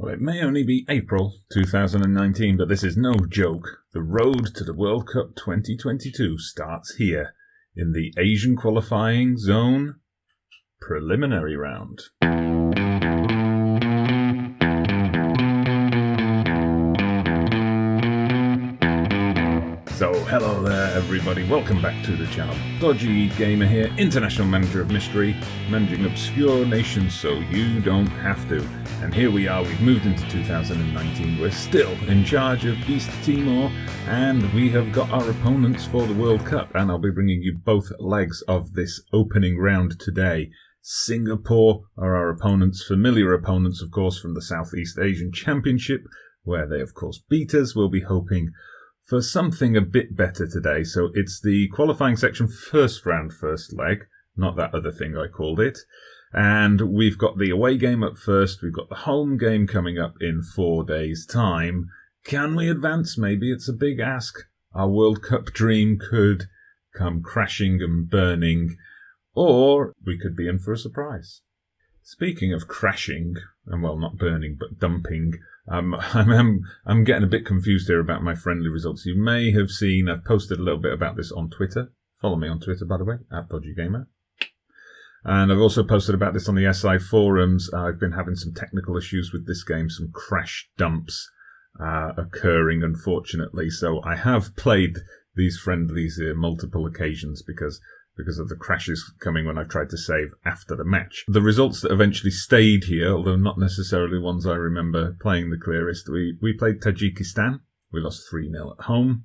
Well, it may only be April 2019, but this is no joke. The road to the World Cup 2022 starts here, in the Asian qualifying zone preliminary round. So, hello there everybody, welcome back to the channel. Dodgy Gamer here, International Manager of Mystery, managing obscure nations so you don't have to. And here we are, we've moved into 2019, we're still in charge of East Timor, and we have got our opponents for the World Cup, and I'll be bringing you both legs of this opening round today. Singapore are our opponents, familiar opponents of course from the Southeast Asian Championship, where they of course beat us. We'll be hoping for something a bit better today. So it's the qualifying section first round, first leg, not that other thing I called it. And we've got the away game up first, we've got the home game coming up in 4 days' time. Can we advance? Maybe it's a big ask. Our World Cup dream could come crashing and burning, or we could be in for a surprise. Speaking of crashing, and well, not burning, but dumping, I'm getting a bit confused here about my friendly results. You may have seen, I've posted a little bit about this on Twitter. Follow me on Twitter, by the way, @DodgyGamer. And I've also posted about this on the SI forums. I've been having some technical issues with this game, some crash dumps occurring, unfortunately. So I have played these friendlies here multiple occasions because of the crashes coming when I tried to save after the match. The results that eventually stayed here, although not necessarily ones I remember playing the clearest, we played Tajikistan. We lost 3-0 at home.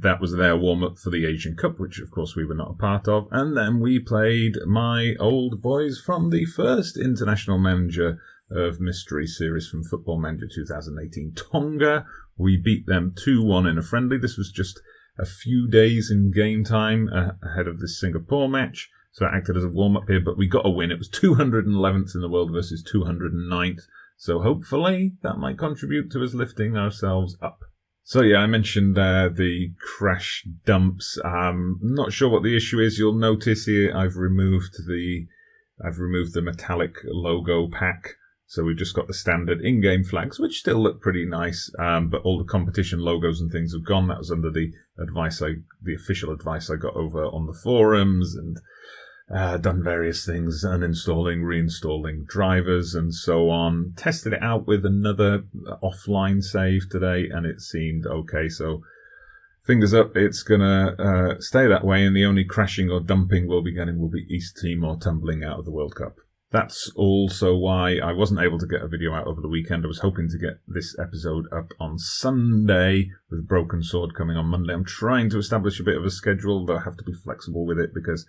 That was their warm-up for the Asian Cup, which of course we were not a part of. And then we played my old boys from the first International Manager of Mystery series from Football Manager 2018, Tonga. We beat them 2-1 in a friendly. This was just a few days in game time ahead of this Singapore match. So it acted as a warm-up here, but we got a win. It was 211th in the world versus 209th. So hopefully that might contribute to us lifting ourselves up. So yeah, I mentioned the crash dumps. Not sure what the issue is. You'll notice here I've removed the metallic logo pack. So we've just got the standard in-game flags, which still look pretty nice, but all the competition logos and things have gone. That was under the official advice I got over on the forums, and done various things, uninstalling, reinstalling drivers and so on. Tested it out with another offline save today, and it seemed okay. So fingers up, it's gonna stay that way, and the only crashing or dumping we'll be getting will be East Timor tumbling out of the World Cup. That's also why I wasn't able to get a video out over the weekend. I was hoping to get this episode up on Sunday, with Broken Sword coming on Monday. I'm trying to establish a bit of a schedule, though I have to be flexible with it, because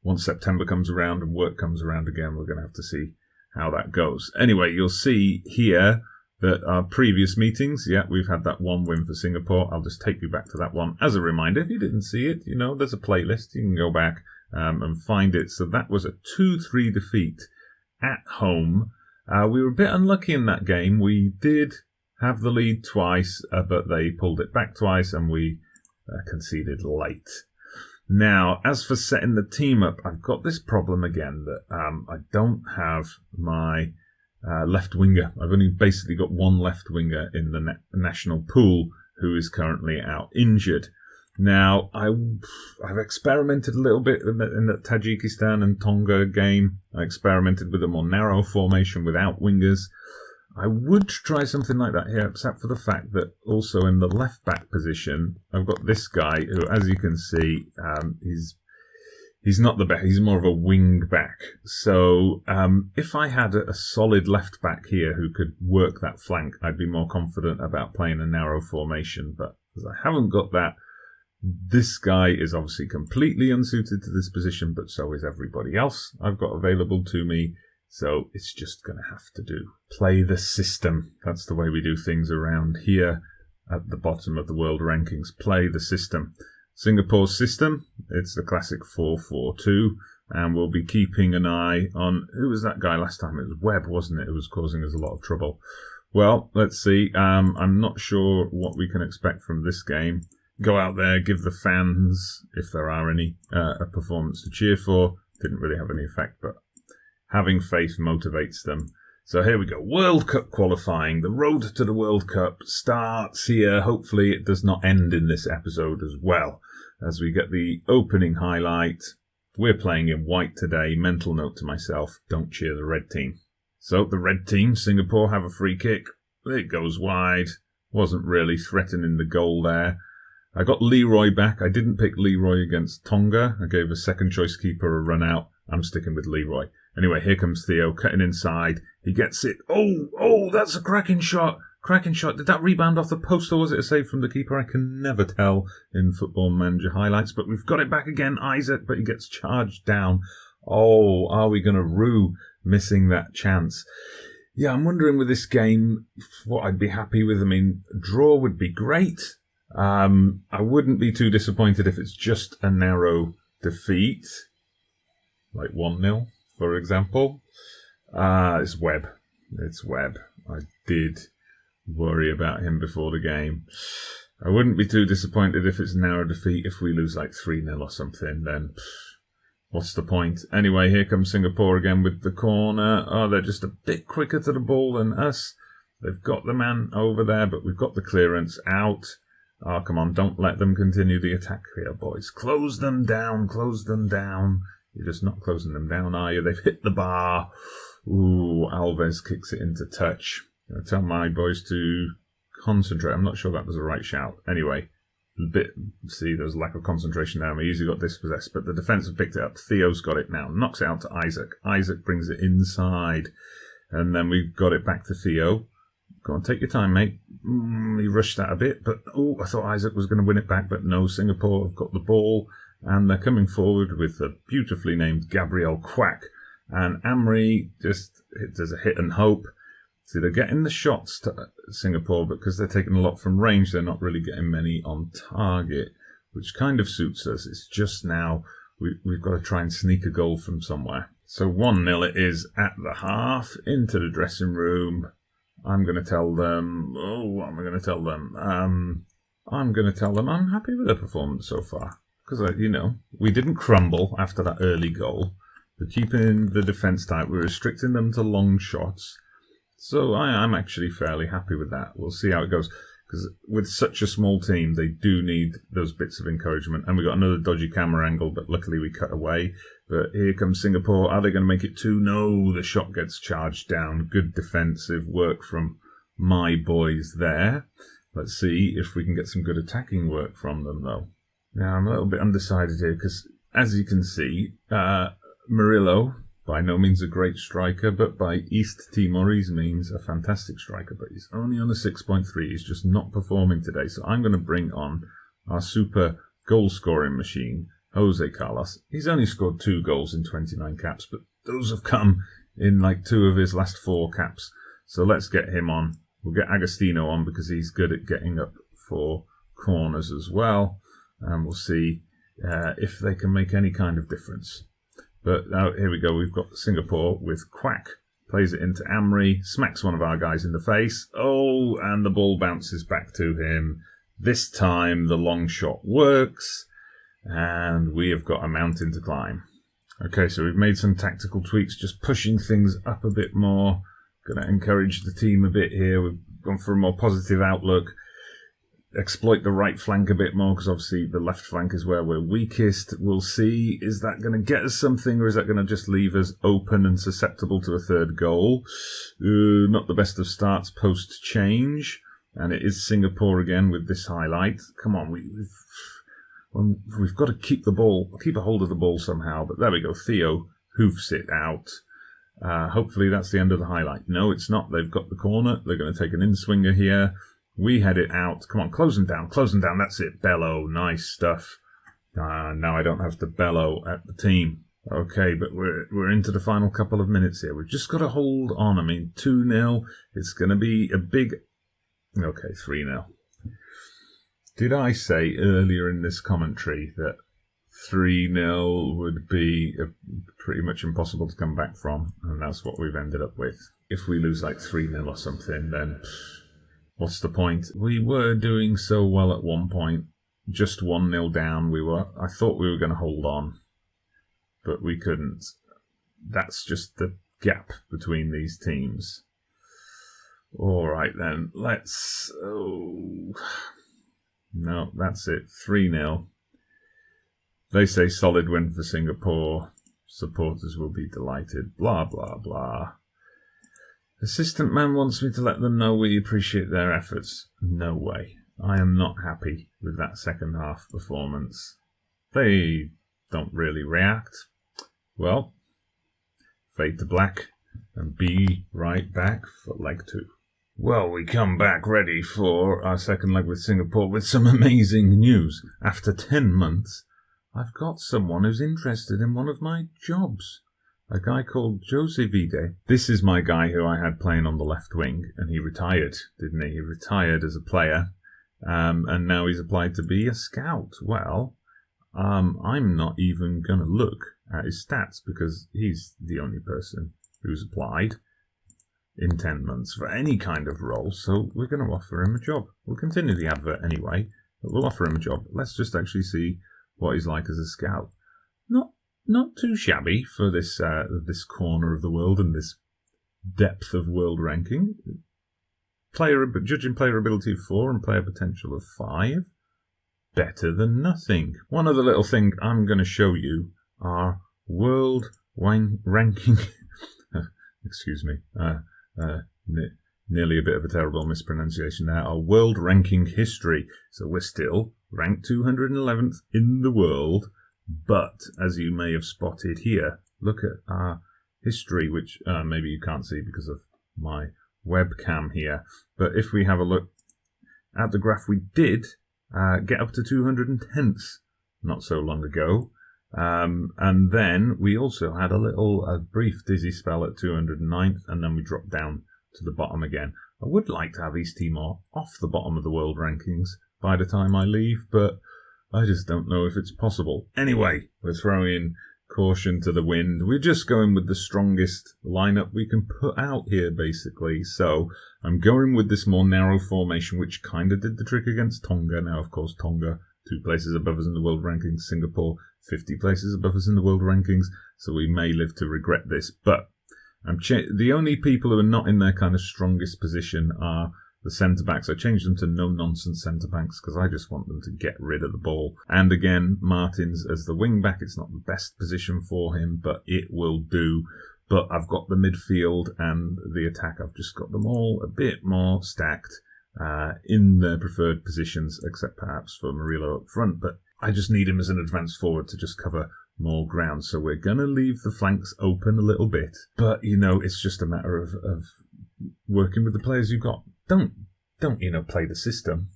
once September comes around and work comes around again, we're going to have to see how that goes. Anyway, you'll see here that our previous meetings, yeah, we've had that one win for Singapore. I'll just take you back to that one as a reminder. If you didn't see it, you know, there's a playlist. You can go back and find it. So that was a 2-3 defeat at home. We were a bit unlucky in that game. We did have the lead twice, but they pulled it back twice, and we conceded late. Now, as for setting the team up, I've got this problem again that I don't have my left winger. I've only basically got one left winger in the national pool who is currently out injured. Now, I've experimented a little bit in the Tajikistan and Tonga game. I experimented with a more narrow formation without wingers. I would try something like that here, except for the fact that also in the left-back position, I've got this guy who, as you can see, he's not the best. He's more of a wing-back. So if I had a solid left-back here who could work that flank, I'd be more confident about playing a narrow formation. But as I haven't got that, this guy is obviously completely unsuited to this position, but so is everybody else I've got available to me. So it's just going to have to do. Play the system. That's the way we do things around here at the bottom of the world rankings. Play the system. Singapore's system, it's the classic 4-4-2, and we'll be keeping an eye on, who was that guy last time? It was Webb, wasn't it? It was causing us a lot of trouble. Well, let's see. I'm not sure what we can expect from this game. Go out there, give the fans, if there are any, a performance to cheer for. Didn't really have any effect, but having faith motivates them. So here we go. World Cup qualifying. The road to the World Cup starts here. Hopefully it does not end in this episode as well, as we get the opening highlight. We're playing in white today. Mental note to myself, don't cheer the red team. So the red team, Singapore, have a free kick. It goes wide. Wasn't really threatening the goal there. I got Leroy back. I didn't pick Leroy against Tonga. I gave a second choice keeper a run out. I'm sticking with Leroy. Anyway, here comes Theo, cutting inside. He gets it. Oh, that's a cracking shot. Cracking shot. Did that rebound off the post or was it a save from the keeper? I can never tell in Football Manager highlights. But we've got it back again, Isaac, but he gets charged down. Oh, are we going to rue missing that chance? Yeah, I'm wondering with this game what I'd be happy with. I mean, draw would be great. I wouldn't be too disappointed if it's just a narrow defeat, like 1-0, for example. It's Webb. It's Webb. I did worry about him before the game. I wouldn't be too disappointed if it's a narrow defeat. If we lose like 3-0 or something, then what's the point? Anyway, here comes Singapore again with the corner. Oh, they're just a bit quicker to the ball than us. They've got the man over there, but we've got the clearance out. Oh, come on, don't let them continue the attack here, boys. Close them down, close them down. You're just not closing them down, are you? They've hit the bar. Ooh, Alves kicks it into touch. I'm going to tell my boys to concentrate. I'm not sure that was the right shout. Anyway, see, there's lack of concentration now. We easily got dispossessed, but the defence have picked it up. Theo's got it now. Knocks it out to Isaac. Isaac brings it inside. And then we've got it back to Theo. Go on, take your time, mate. He rushed that a bit, but I thought Isaac was going to win it back, but no, Singapore have got the ball, and they're coming forward with the beautifully named Gabriel Quack. And Amri just does a hit and hope. See, they're getting the shots to Singapore, but because they're taking a lot from range, they're not really getting many on target, which kind of suits us. It's just now we've got to try and sneak a goal from somewhere. So 1-0 it is at the half, into the dressing room. I'm going to tell them, what am I going to tell them? I'm going to tell them I'm happy with their performance so far. Because, we didn't crumble after that early goal. We're keeping the defence tight. We're restricting them to long shots. So I'm actually fairly happy with that. We'll see how it goes. Because with such a small team, they do need those bits of encouragement. And we got another dodgy camera angle, but luckily we cut away. But here comes Singapore. Are they going to make it 2? No, the shot gets charged down. Good defensive work from my boys there. Let's see if we can get some good attacking work from them, though. Now, I'm a little bit undecided here because, as you can see, Murillo, by no means a great striker, but by East Timorese means a fantastic striker. But he's only on a 6.3. He's just not performing today. So I'm going to bring on our super goal-scoring machine, Jose Carlos. He's only scored 2 goals in 29 caps, but those have come in like 2 of his last 4 caps. So let's get him on. We'll get Agostino on because he's good at getting up for corners as well. And we'll see if they can make any kind of difference. But now, here we go. We've got Singapore with Quack. Plays it into Amri. Smacks one of our guys in the face. Oh, and the ball bounces back to him. This time, the long shot works. And we have got a mountain to climb. Okay, so we've made some tactical tweaks, just pushing things up a bit more. Going to encourage the team a bit here. We've gone for a more positive outlook. Exploit the right flank a bit more, because obviously the left flank is where we're weakest. We'll see, is that going to get us something, or is that going to just leave us open and susceptible to a third goal? Not the best of starts post-change. And it is Singapore again with this highlight. Come on, we've got to keep the ball, keep a hold of the ball somehow. But there we go, Theo hoofs it out. Hopefully that's the end of the highlight. No, it's not. They've got the corner. They're going to take an in-swinger here. We head it out. Come on, close them down. Close them down. That's it. Bellow. Nice stuff. Now I don't have to bellow at the team. Okay, but we're into the final couple of minutes here. We've just got to hold on. I mean, 2-0. It's going to be a big... Okay, 3-0. Did I say earlier in this commentary that 3-0 would be pretty much impossible to come back from? And that's what we've ended up with. If we lose like 3-0 or something, then... What's the point? We were doing so well at one point. Just 1-0 down. I thought we were going to hold on. But we couldn't. That's just the gap between these teams. All right then, let's... Oh, no, that's it. 3-0. They say solid win for Singapore. Supporters will be delighted. Blah, blah, blah. Assistant man wants me to let them know we appreciate their efforts. No way. I am not happy with that second half performance. They don't really react. Well, fade to black and be right back for leg 2. Well, we come back ready for our second leg with Singapore with some amazing news. After 10 months, I've got someone who's interested in one of my jobs. A guy called Jose Vide. This is my guy who I had playing on the left wing, and he retired, didn't he? He retired as a player, and now he's applied to be a scout. Well, I'm not even going to look at his stats because he's the only person who's applied in 10 months for any kind of role, so we're going to offer him a job. We'll continue the advert anyway, but we'll offer him a job. Let's just actually see what he's like as a scout. Not too shabby for this corner of the world and this depth of world ranking. Judging player ability of 4 and player potential of 5. Better than nothing. One other little thing I'm going to show you are world ranking... excuse me. Nearly a bit of a terrible mispronunciation there. Our world ranking history. So we're still ranked 211th in the world, but as you may have spotted here, look at our history, which maybe you can't see because of my webcam here. But if we have a look at the graph, we did get up to 210th not so long ago. And then we also had a brief dizzy spell at 209th, and then we dropped down to the bottom again. I would like to have East Timor off the bottom of the world rankings by the time I leave, but I just don't know if it's possible. Anyway, we're throwing caution to the wind. We're just going with the strongest lineup we can put out here, basically. So I'm going with this more narrow formation, which kind of did the trick against Tonga. Now, of course, Tonga, 2 places above us in the world rankings. Singapore, 50 places above us in the world rankings. So we may live to regret this. But the only people who are not in their kind of strongest position are the centre-backs. I changed them to no-nonsense centre-backs because I just want them to get rid of the ball. And again, Martins as the wing-back. It's not the best position for him, but it will do. But I've got the midfield and the attack. I've just got them all a bit more stacked in their preferred positions, except perhaps for Murillo up front. But I just need him as an advanced forward to just cover more ground. So we're going to leave the flanks open a little bit. But, you know, it's just a matter of working with the players you've got. Don't play the system.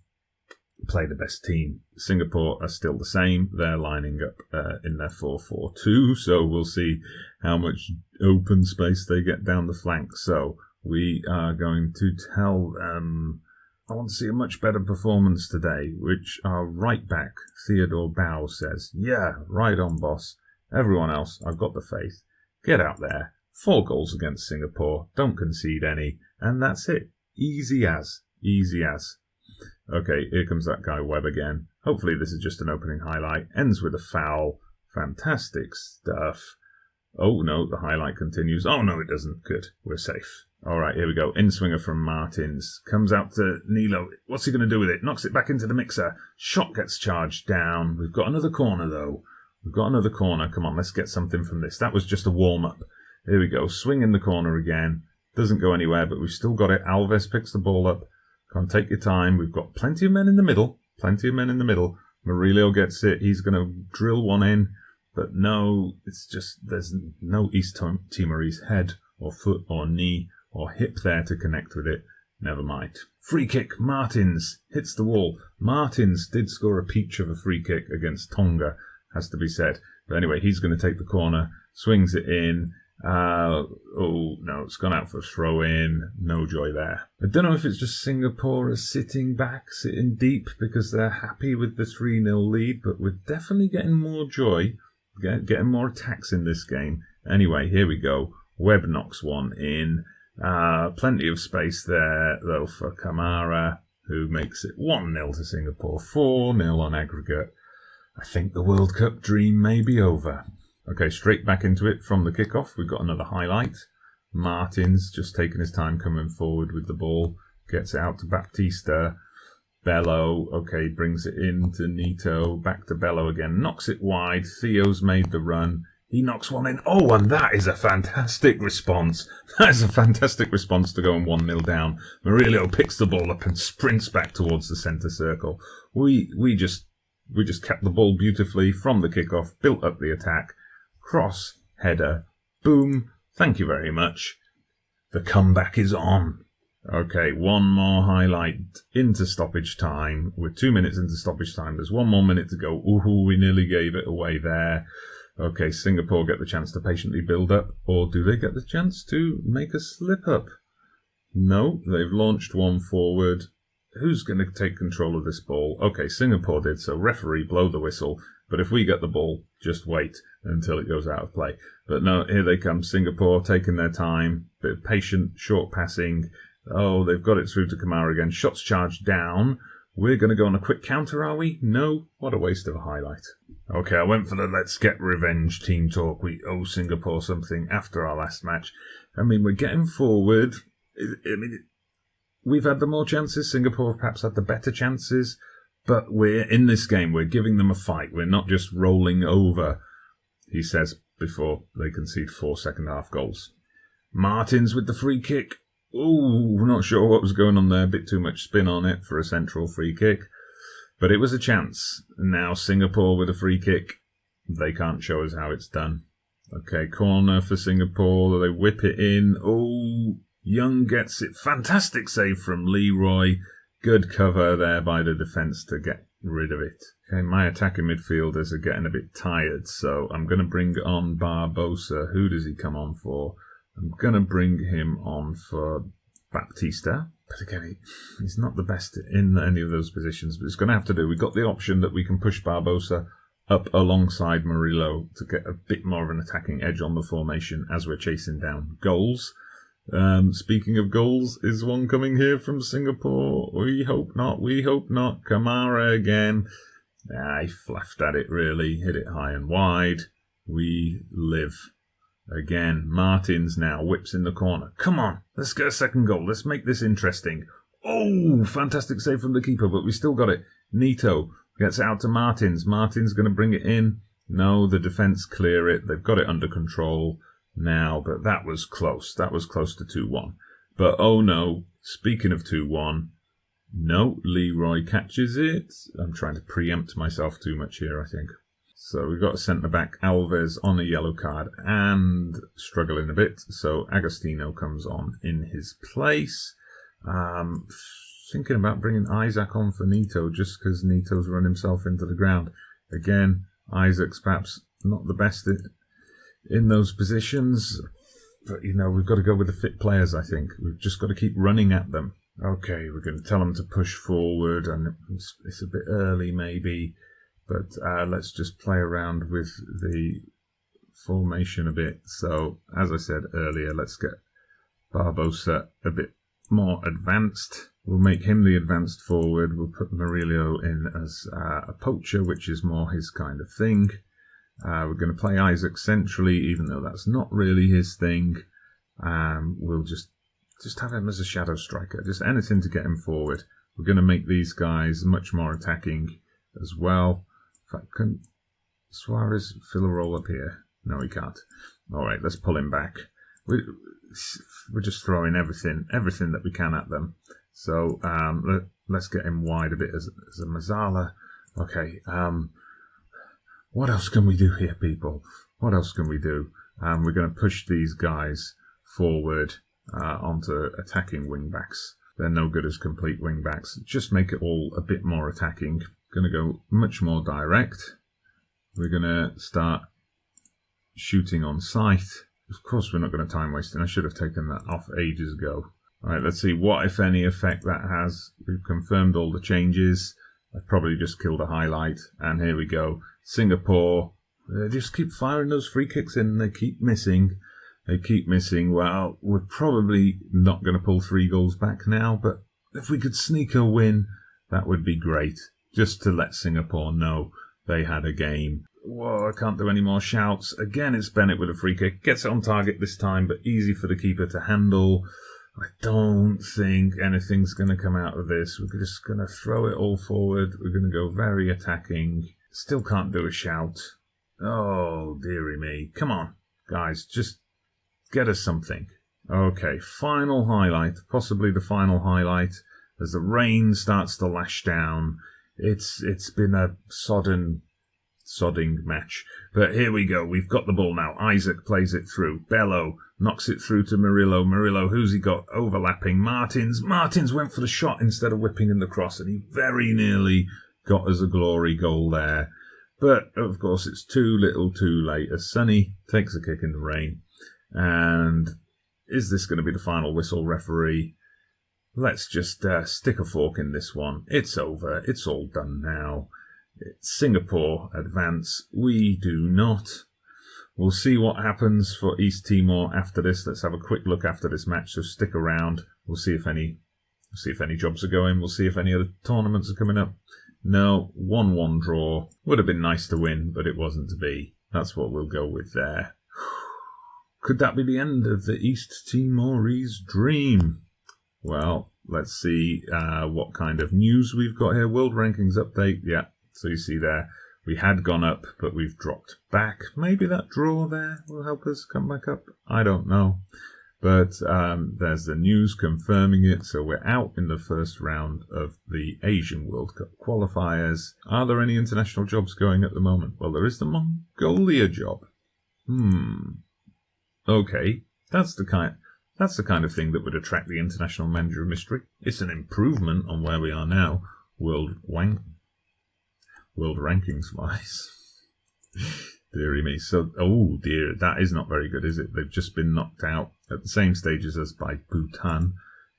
Play the best team. Singapore are still the same. They're lining up in their 4-4-2, so we'll see how much open space they get down the flank. So we are going to tell them, I want to see a much better performance today, which our right back, Theodore Bao, says, yeah, right on, boss. Everyone else, I've got the faith. Get out there. 4 goals against Singapore. Don't concede any. And that's it. Easy as. Easy as. Okay, here comes that guy Webb again. Hopefully this is just an opening highlight. Ends with a foul. Fantastic stuff. Oh no, the highlight continues. Oh no, it doesn't. Good. We're safe. Alright, here we go. In-swinger from Martins. Comes out to Nilo. What's he going to do with it? Knocks it back into the mixer. Shot gets charged down. We've got another corner though. We've got another corner. Come on, let's get something from this. That was just a warm-up. Here we go. Swing in the corner again. Doesn't go anywhere, but we've still got it. Alves picks the ball up. Can't take your time. We've got plenty of men in the middle. Plenty of men in the middle. Murillo gets it. He's going to drill one in. But no, it's just, there's no East Timorese head or foot or knee or hip there to connect with it. Never mind. Free kick. Martins hits the wall. Martins did score a peach of a free kick against Tonga, has to be said. But anyway, he's going to take the corner. Swings it in. Oh no, it's gone out for a throw in. No joy there. I don't know if it's just Singapore is sitting back, sitting deep because they're happy with the 3-0 lead, but we're definitely getting more joy, getting more attacks in this game. Anyway, here we go. Webb knocks one in. Plenty of space there though for Kamara, who makes it 1-0 to Singapore, 4-0 on aggregate. I think the World Cup dream may be over. Okay, straight back into it from the kickoff. We've got another highlight. Martins just taking his time coming forward with the ball. Gets it out to Baptista. Bello, okay, brings it in to Nito. Back to Bello again. Knocks it wide. Theo's made the run. He knocks one in. Oh, and that is a fantastic response. That is a fantastic response to going 1-0 down. Murillo picks the ball up and sprints back towards the centre circle. We just kept the ball beautifully from the kickoff, built up the attack. Cross, header, boom. Thank you very much. The comeback is on. Okay, one more highlight into stoppage time. We're 2 minutes into stoppage time. There's 1 more minute to go. Ooh, we nearly gave it away there. Okay, Singapore get the chance to patiently build up, or do they get the chance to make a slip up? No, they've launched one forward. Who's going to take control of this ball? Okay, Singapore did, so referee, blow the whistle. But if we get the ball, just wait until it goes out of play. But no, here they come, Singapore taking their time, bit of patient, short passing. Oh, they've got it through to Kamara again. Shots charged down. We're going to go on a quick counter, are we? No? What a waste of a highlight. Okay, I went for the let's get revenge team talk. We owe Singapore something after our last match. I mean, we're getting forward. We've had the more chances. Singapore have perhaps had the better chances. But we're in this game. We're giving them a fight. We're not just rolling over, he says before they concede 4 second-half goals. Martins with the free kick. Ooh, not sure what was going on there. A bit too much spin on it for a central free kick. But it was a chance. Now Singapore with a free kick. They can't show us how it's done. Okay, corner for Singapore. They whip it in. Oh, Young gets it. Fantastic save from Leroy. Good cover there by the defence to get rid of it. Okay, my attacking midfielders are getting a bit tired, so I'm going to bring on Barbosa. Who does he come on for? I'm going to bring him on for Baptista. But again, he's not the best in any of those positions, but it's going to have to do. We've got the option that we can push Barbosa up alongside Murillo to get a bit more of an attacking edge on the formation as we're chasing down goals. Speaking of goals, is one coming here from Singapore? We hope not, we hope not. Kamara again. He flaffed at it really, hit it high and wide. We live. Again, Martins now whips in the corner. Come on, let's get a second goal. Let's make this interesting. Oh, fantastic save from the keeper, but we still got it. Nito gets it out to Martins. Martins going to bring it in. No, the defence clear it. They've got it under control now, but that was close. That was close to 2-1. But oh no, speaking of 2-1, no, Leroy catches it. I'm trying to preempt myself too much here, I think. So we've got a centre-back, Alves, on a yellow card and struggling a bit. So Agostino comes on in his place. Thinking about bringing Isaac on for Nito just because Nito's run himself into the ground. Again, Isaac's perhaps not the best in those positions. But, you know, we've got to go with the fit players, I think. We've just got to keep running at them. Okay, we're going to tell them to push forward, and it's a bit early maybe. But let's just play around with the formation a bit. So, as I said earlier, let's get Barbosa a bit more advanced. We'll make him the advanced forward. We'll put Murillo in as a poacher, which is more his kind of thing. We're going to play Isaac centrally, even though that's not really his thing. We'll just have him as a shadow striker. Just anything to get him forward. We're going to make these guys much more attacking as well. In fact, can Suarez fill a role up here? No, he can't. All right, let's pull him back. We're just throwing everything that we can at them. So let's get him wide a bit as a Mazzala. Okay, what else can we do here, people? What else can we do? We're going to push these guys forward onto attacking wing-backs. They're no good as complete wing-backs. Just make it all a bit more attacking. Going to go much more direct. We're going to start shooting on sight. Of course, we're not going to time waste, and I should have taken that off ages ago. All right, let's see what, if any, effect that has. We've confirmed all the changes. I've probably just killed a highlight, and here we go. Singapore, they just keep firing those free kicks in, and they keep missing. They keep missing. Well, we're probably not going to pull 3 goals back now, but if we could sneak a win, that would be great. Just to let Singapore know they had a game. Whoa, I can't do any more shouts. Again, it's Bennett with a free kick. Gets it on target this time, but easy for the keeper to handle. I don't think anything's going to come out of this. We're just going to throw it all forward. We're going to go very attacking. Still can't do a shout. Oh, dearie me. Come on, guys, just get us something. Okay, final highlight, possibly the final highlight, as the rain starts to lash down. It's been a sodding match. But here we go. We've got the ball now. Isaac plays it through. Bello knocks it through to Murillo. Murillo, who's he got? Overlapping. Martins. Martins went for the shot instead of whipping in the cross, and he very nearly got us a glory goal there. But, of course, it's too little too late as Sonny takes a kick in the rain. And is this going to be the final whistle, referee? Let's just stick a fork in this one. It's over. It's all done now. Singapore advance. We do not. We'll see what happens for East Timor after this. Let's have a quick look after this match, so stick around. We'll see if any jobs are going. We'll see if any other tournaments are coming up. No, 1-1 draw. Would have been nice to win, but it wasn't to be. That's what we'll go with there. Could that be the end of the East Timorese dream? Well, let's see what kind of news we've got here. World Rankings update. Yeah, so you see there, we had gone up, but we've dropped back. Maybe that draw there will help us come back up. I don't know. But there's the news confirming it. So we're out in the first round of the Asian World Cup qualifiers. Are there any international jobs going at the moment? Well, there is the Mongolia job. Okay, that's the kind of thing that would attract the International Manager of Mystery. It's an improvement on where we are now, world rankings wise. Deary me. So, oh dear, that is not very good, is it? They've just been knocked out at the same stages as by Bhutan.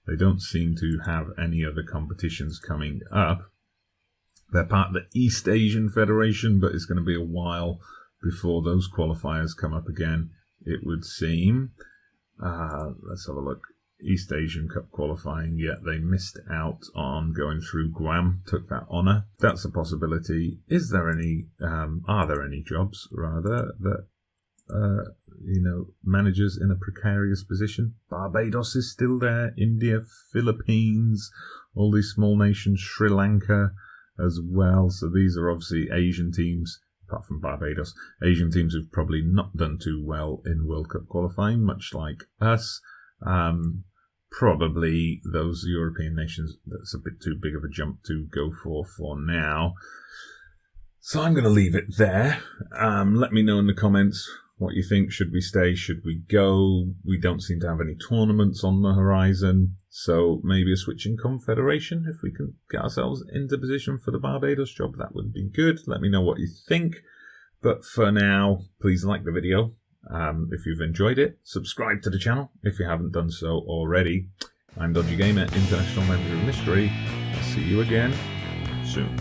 They don't seem to have any other competitions coming up. They're part of the East Asian Federation, but it's going to be a while before those qualifiers come up again, it would seem. Let's have a look. East Asian Cup qualifying, yet they missed out on going through. Guam took that honour. That's a possibility. Is there any, are there any jobs, rather, that, managers in a precarious position? Barbados is still there, India, Philippines, all these small nations, Sri Lanka as well. So these are obviously Asian teams, apart from Barbados, Asian teams who've probably not done too well in World Cup qualifying, much like us. Probably those European nations, that's a bit too big of a jump to go for now. So I'm going to leave it there. Let me know in the comments what you think. Should we stay? Should we go? We don't seem to have any tournaments on the horizon. So maybe a switch in confederation. If we can get ourselves into position for the Barbados job, that would be good. Let me know what you think. But for now, please like the video. If you've enjoyed it, subscribe to the channel if you haven't done so already. I'm Dodgy Gamer, International Manager of Mystery. I'll see you again soon.